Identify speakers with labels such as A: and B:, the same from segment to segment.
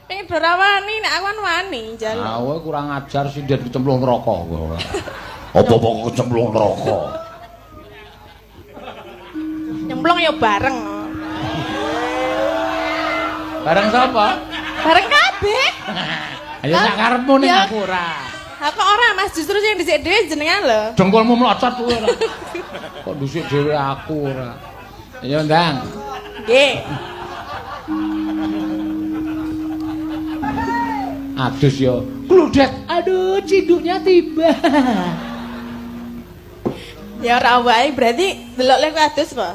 A: Ning ora wani nek aku kan wani njaluk.
B: Ah kowe kurang ajar sindet kecemplung neraka kowe. Apa-apa kok kecemplung neraka.
A: Nyemplung ya bareng.
B: Bareng sapa?
A: Bareng kabeh.
B: Ayo sak karepmu ning aku ora.
A: Ha kok ora Mas, justru sing dhisik dhewe jenengan lho.
B: Dengkulmu mlocot kuwi ora. Kok dhisik dhewe aku ora. Ayo ndang.
A: Nggih.
B: Adus yo. Kludet. Aduh, cinduknya tiba.
A: Ya ora wae, berarti delok lek adus apa?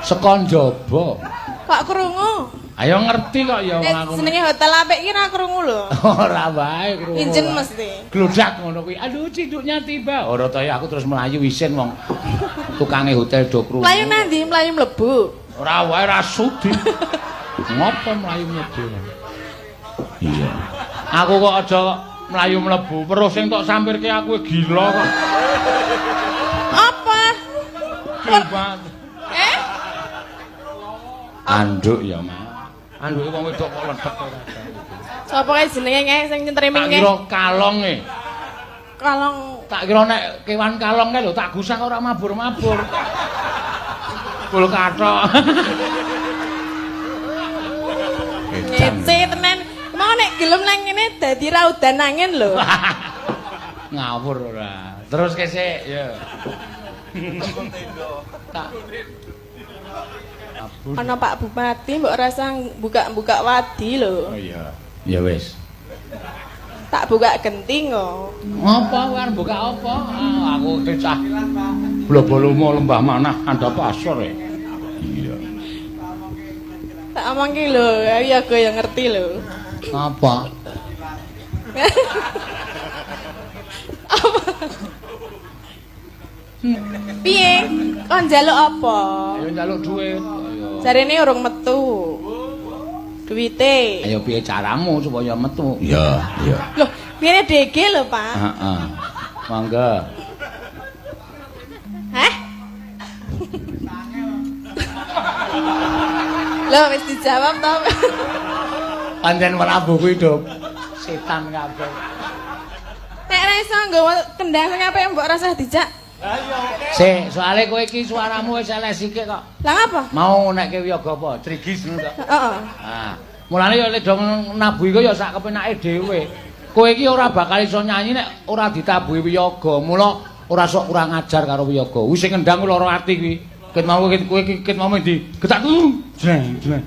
B: Sekon jaba.
A: Kok krungu?
B: Ayo ngerti kok ya wong aku.
A: Senenge hotel apik ki ra krungu lho.
B: Ora wae krungu.
A: Injen mesti.
B: Gludak ngono kuwi. Aduh, cinduknya tiba. Ora ta ya aku terus melayu isin wong tukange hotel do krungu.
A: Mlayu nang ndi? Mlayu mlebu.
B: Ora wae ra sudi. Ngopo mlayu mlebu? Iya. Aku kok aja mlayu mlebu, terus sing tok sampirke aku gila kok.
A: Apa?
B: Kibat. Anduk ya, Mas. Anduke wong wedok kok ledek ora.
A: Sapa kae jenenge kae sing nyentrimi
B: Tak
A: kae?
B: kira kalong e.
A: Kalong.
B: Tak kira nek kewan kalong kae lho tak gusah ora mabur-mabur. Kul kathok.
A: Ngece tenan. Mau nek gelem nang ngene dadi ra udan angin lho.
B: Ngawur ora. Terus kesik ya. Tak.
A: Ana Pak Bupati mbok rasa buka-buka wadi lho.
B: Oh iya. Ya wis.
A: Tak buka genting kok.
B: Apa kan buka apa? Ah, aku cah blobolomo lembah manah anda pasor ya. Iya.
A: Tak omongke lho, ya aku yang ngerti lho.
B: Apa?
A: Piye? Kon njaluk apa?
B: Ayo njaluk dhuwit. Ayo.
A: Jarene urung metu. Duwite.
B: Ayo piye caramu supaya metu? Iya, iya.
A: Loh, piye DG lho, Pak?
B: Heeh. Mangga.
A: Hah? Loh, wis dijawab to.
B: Pancen Prabu kuwi do setan kabeh.
A: Nek ra iso nggawa kendang sing apik mbok rasah dijak.
B: Sik, soalé kowe iki suaramu wis elek sithik kok.
A: Lah ngapa?
B: Mau nekke wiyaga apa? Drigis ngono to.
A: Heeh.
B: Ah, mulane ya lek do nabuhi kok ya sak kepenake dhewe. Kowe iki ora bakal iso nyanyi nek ora ditabuhi wiyaga. Mula ora sok kurang ajar karo wiyaga. Wis sing ngendang lara ati kuwi. Ket mau kowe iki ket mau di getak jreng jreng.